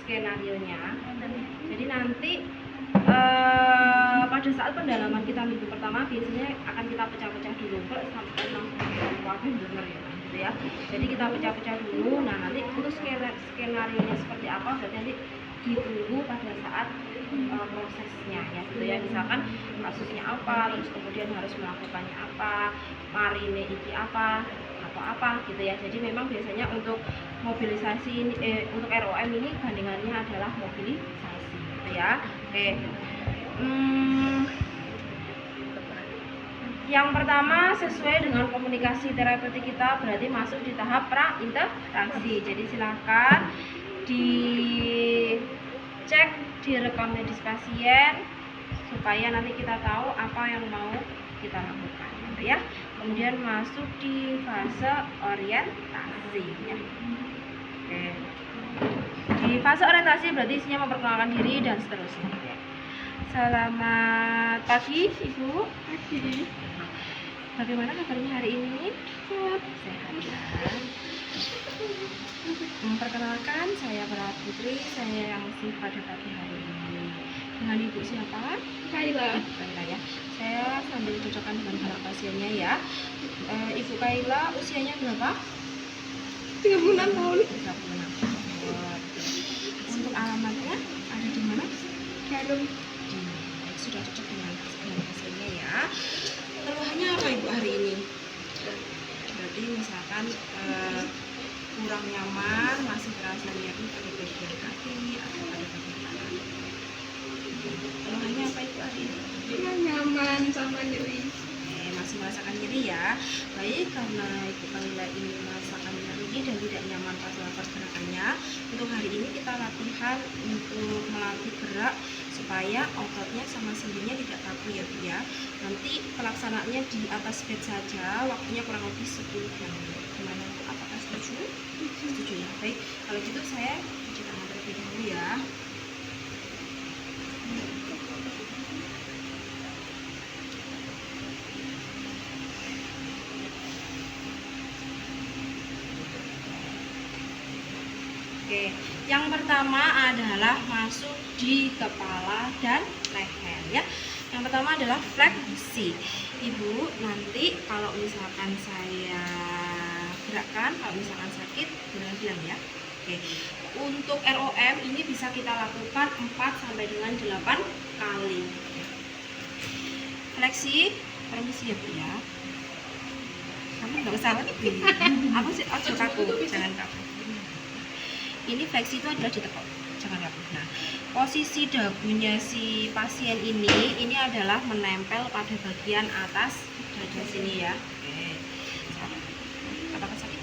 skenarionya. Jadi nanti pada saat pendalaman kita minggu pertama biasanya akan kita pecah-pecah dulu sampai langsung waktu bener ya. Jadi kita pecah-pecah dulu. Nah nanti untuk skenarionya seperti apa berarti nanti ditunggu pada saat prosesnya ya gitu ya. Misalkan kasusnya apa, terus kemudian harus melakukannya apa, marine iki apa atau apa gitu ya. Jadi memang biasanya untuk mobilisasi untuk ROM ini bandingannya adalah mobilisasi gitu ya. Oke. Yang pertama sesuai dengan komunikasi terapeutik kita berarti masuk di tahap pra-interaksi. Jadi silakan dicek di rekam medis pasien supaya nanti kita tahu apa yang mau kita lakukan gitu ya. Kemudian masuk di fase orientasi ya. Oke. Di fase orientasi berarti isinya memperkenalkan diri dan seterusnya. Selamat pagi Ibu. Pagi. Bagaimana kabarnya hari ini? Sehat ya. Memperkenalkan saya Bara Putri, saya yang isi pada pagi hari ini. Dengan Ibu siapa? Kaila. Kaila ya. Saya sambil cocokkan dengan anak pasiennya ya. Ibu Kaila usianya berapa? 36 tahun. 36 tahun. Untuk alamatnya ada di mana? Jarum. Sudah cocok dengan pasiennya ya. Keluhannya apa Ibu hari ini? Berarti misalkan kurang nyaman, masih terasa nyeri pada bagian kaki atau pada bagian tangan. Keluhannya apa Ibu hari ini? Kurang nyaman sama nyeri. Masih merasakan nyeri ya. Baik, karena Ibu Kaila ini merasakan nyeri dan tidak nyaman pada pergerakannya, untuk hari ini kita latihan untuk melatih gerak supaya ototnya sama sendinya tidak kaku ya Bu ya. Nanti pelaksanaannya di atas bed saja, waktunya kurang lebih 10 menit. Gimana Bu? Apakah setuju? Setuju ya. Baik, kalau gitu saya cuci tangan terlebih dahulu ya. Oke, yang pertama adalah masuk di kepala dan leher ya. Yang pertama adalah fleksi. Ibu nanti kalau misalkan saya gerakkan, kalau misalkan sakit bilang ya. Oke. Untuk ROM ini bisa kita lakukan 4 sampai dengan 8 kali. Fleksi, permisi ya Bu ya. Kamu nggak usah lebih. Aku sih ojo kaku, jangan kaku. Ini fleksi itu adalah ditekuk, jangan kaku. Nah, posisi dagunya si pasien ini adalah menempel pada bagian atas dada sini ya. Oke. Apakah sakit?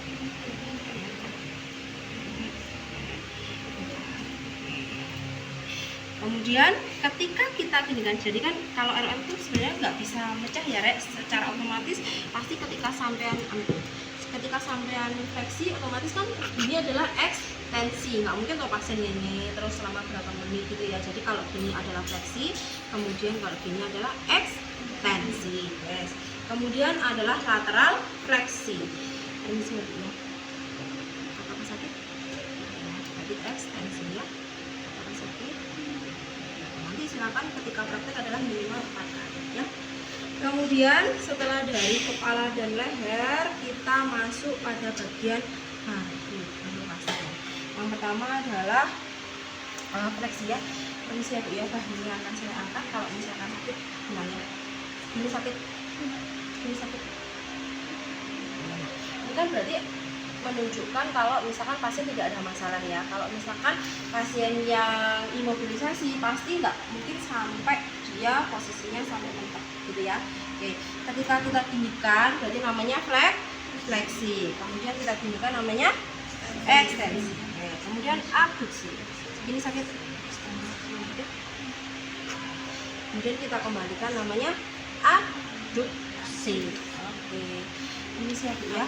Kemudian ketika kita gini kan, jadi kan kalau ROM itu sebenarnya nggak bisa mecah ya Rek, secara otomatis pasti ketika sampean fleksi otomatis kan ini adalah ekstensi, nggak mungkin kalau pasien ini terus selama berapa menit gitu ya. Jadi kalau gini adalah fleksi, kemudian kalau gini adalah ekstensi. Yes. Kemudian adalah lateral fleksi. Ini sebetulnya apakah sakit? Berarti ekstensi ya. Apakah sakit? Nanti silakan ketika praktek adalah minimal 4 kali ya. Kemudian setelah dari kepala dan leher kita masuk pada bagian bahu. Yang pertama adalah fleksi ya. Permisi ya Bu ya, bahunya akan saya angkat. Kalau misalkan sakit gimana? Ini sakit. Ini sakit. Ini kan berarti menunjukkan kalau misalkan pasien tidak ada masalah ya. Kalau misalkan pasien yang imobilisasi pasti nggak mungkin sampai dia posisinya sampai mentok gitu ya. Oke, ketika kita tinggikan berarti namanya fleksi. Kemudian kita tinggikan namanya ekstensi. Oke, kemudian abduksi. Ini sakit. Kemudian kita kembalikan namanya abduksi. Oke. Ini siap ya.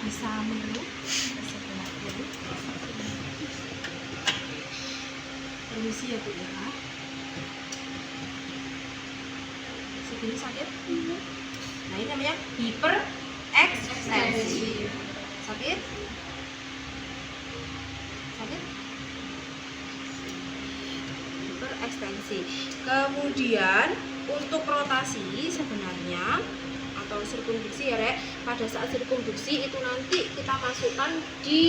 Bisa menurut. Permisi ya Bu ya. Segini sakit. Nah ini namanya hiperekstensi. Sakit? Sakit? ekstensi. Kemudian untuk rotasi sebenarnya atau sirkumduksi ya Rek, pada saat sirkumduksi itu nanti kita masukkan di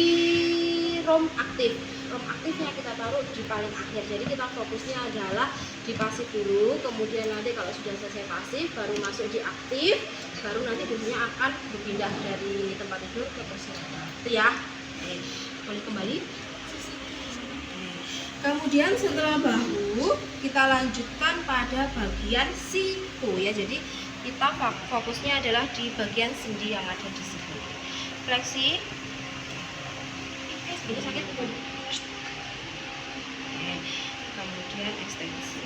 rom aktif. Rom aktifnya kita taruh di paling akhir, jadi kita fokusnya adalah di pasif dulu, kemudian nanti kalau sudah selesai pasif baru masuk di aktif, baru nanti biasanya akan berpindah dari tempat tidur ke kursi roda itu ya. Oke, boleh kembali. Kemudian setelah bahu kita lanjutkan pada bagian siku ya, jadi kita fokusnya adalah di bagian sendi yang ada di situ. Fleksi. Ini sakit. Kemudian ekstensi.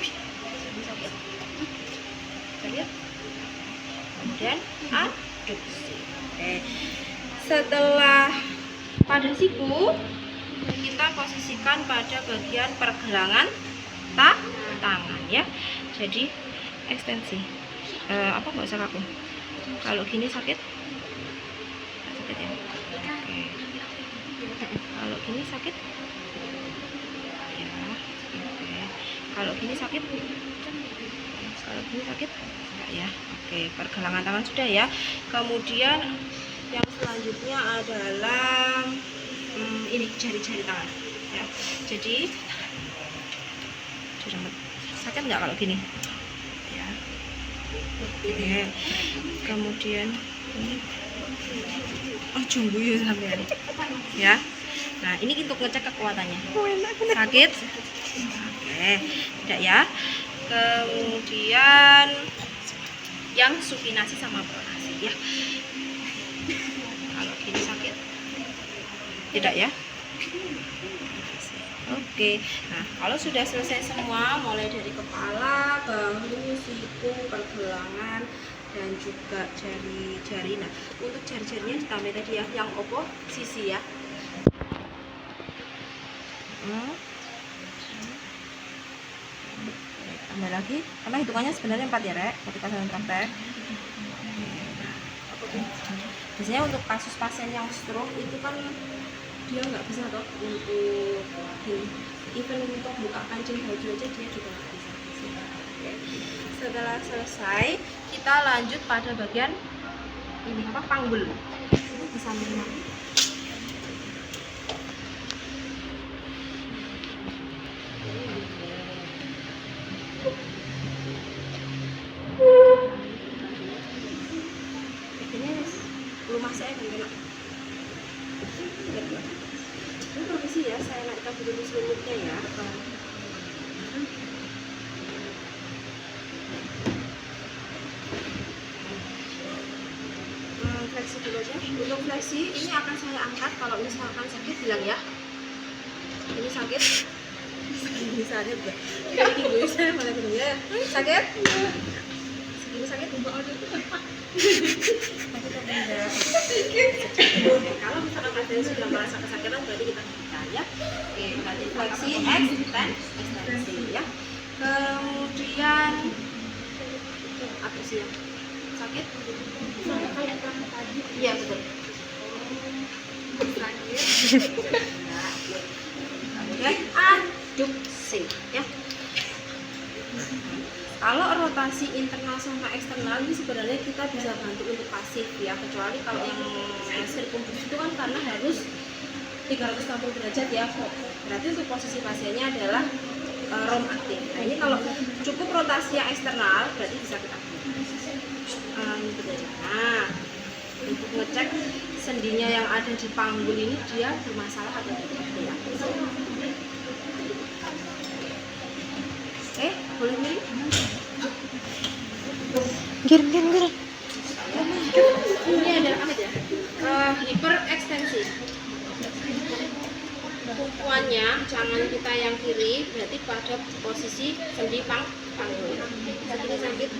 Ini sakit. Sakit. Kemudian adduksi. Oke. Setelah pada siku kita posisikan pada bagian pergelangan tangan ya. Jadi ekstensi. Apa nggak usah kaku. Kalau gini sakit? Sakit ya. Oke. Kalau gini sakit? Ya. Oke. Kalau gini sakit? Kalau gini sakit? Enggak ya. Oke. Pergelangan tangan sudah ya. Kemudian yang selanjutnya adalah ini jari-jari tangan. Ya. Jadi sakit nggak kalau gini? Ya. Kemudian ini jumbo ya sampean ya. Nah ini untuk ngecek kekuatannya. Sakit? Oke, tidak ya. Kemudian yang supinasi sama pronasi ya. Kalau gini sakit? Tidak ya. Oke, nah kalau sudah selesai semua, mulai dari kepala, bahu, siku, pergelangan, dan juga jari-jari. Nah, untuk jari-jarinya ditambah tadi ya, yang sisi ya. Tambah lagi, karena hitungannya sebenarnya 4 ya Rek, ketika saya praktek. Biasanya untuk kasus pasien yang stroke itu kan dia nggak bisa toh untuk gini, even untuk buka kancing baju aja dia juga nggak bisa. Oke. Setelah selesai kita lanjut pada bagian ini apa, panggul. Ini bisa minimal. Ini rumah saya kan kena. Ini permisi ya, saya naikkan dulu selimutnya ya. Fleksi dulu aja. Untuk fleksi ini akan saya angkat, kalau misalkan sakit bilang ya. Ini sakit. Ini sakit ya. Kayak ibu saya malah bilang ya. Sakit? Ini sakit kalau misalkan pasien sudah merasa kesakitan berarti kita hentikan ya. Oke, berarti fleksi ekstensi ya. Kemudian apa sih ya? Sakit? Iya betul. Sakit. Kemudian adduksi ya. Kalau rotasi internal sama eksternal ini sebenarnya kita bisa bantu untuk pasif ya, kecuali kalau yang sirkumfleksi itu kan karena harus 360 derajat ya, berarti untuk posisi pasiennya adalah rom aktif. Nah ini kalau cukup rotasi yang eksternal berarti bisa kita nah untuk ngecek sendinya yang ada di panggul ini dia bermasalah atau tidak ya. Boleh nih? Giring. Ini adalah apa ya? Hiperekstensi. Tumpuannya jangan kita yang kiri, berarti pada posisi sendi panggul. Sakit sakit.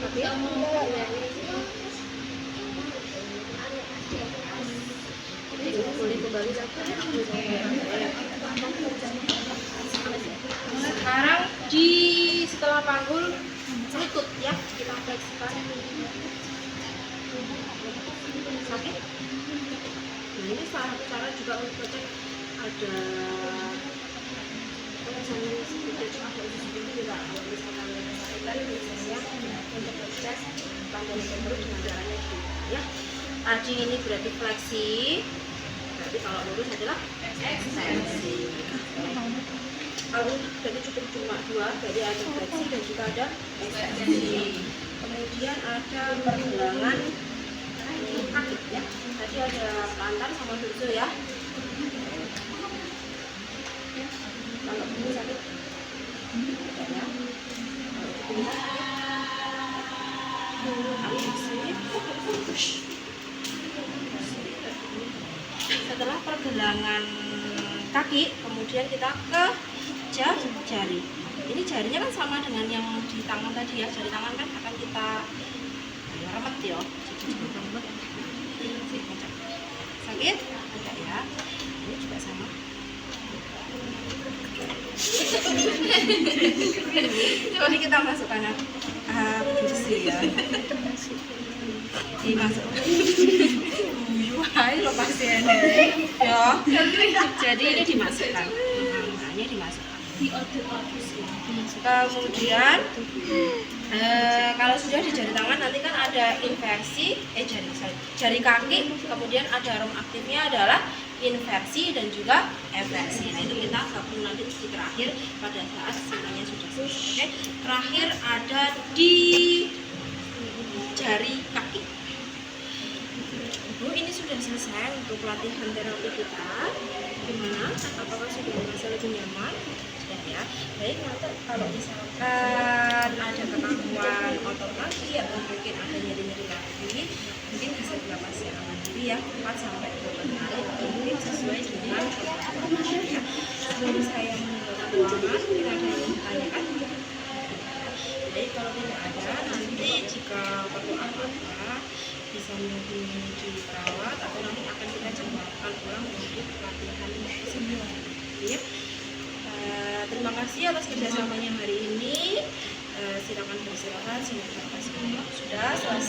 Tapi boleh kembali sekarang di setelah panggul lutut ya, kita fleksikan. Sakit? Nah ini salah satu cara juga untuk cek ada jamin sedikit agak sedikit juga kalau misalkan kesakitan biasanya untuk proses panjang perut dengan caranya gitu ya. Tadi ini berarti fleksi, berarti kalau lurus adalah ekstensi. Kalau berarti cukup cuma dua, jadi ada fleksi dan juga ada ekstensi. Kemudian ada pergelangan kaki ya. Tadi ada pelantar sama dorso ya. Kalau ini sakit, tidak ya. Setelah pergelangan kaki, kemudian kita ke jari. Ini jarinya kan sama dengan yang di tangan tadi ya. Jari tangan kan akan kita remet ya. Sakit? Tidak ya. Ini juga sama. Jadi kita masukkan bersih ya. Dimasukkan. Wahai lo pasien ya. Jadi ini dimasukkan. Ini dimasukkan. Kemudian kalau sudah di jari tangan nanti kan ada inversi jari kaki, kemudian ada arm aktifnya adalah inversi dan juga eversi. Nah itu kita gabung nanti di terakhir pada saat semuanya sudah selesai. Oke. Terakhir ada di jari kaki. Bu, ini sudah selesai untuk latihan terapi kita. Gimana? Apakah sudah merasa lebih nyaman? Sudah ya. Baik, nanti kalau misalkan ada kekakuan otot kaki atau mungkin ada nyeri-nyeri kaki, mungkin bisa dilakukan secara mandiri ya, 4 sampai 8 kali atau mungkin sesuai dengan kebutuhan ya. Sebelum saya membuat ruangan, mungkin ada yang ditanyakan. Jadi kalau tidak ada, nanti jika perlu apa-apa bisa menghubungi di perawat atau nanti akan kita jadwalkan ulang untuk pelatihan semua ya. Terima kasih atas kerjasamanya hari ini. Silakan beristirahat. Sudah selesai.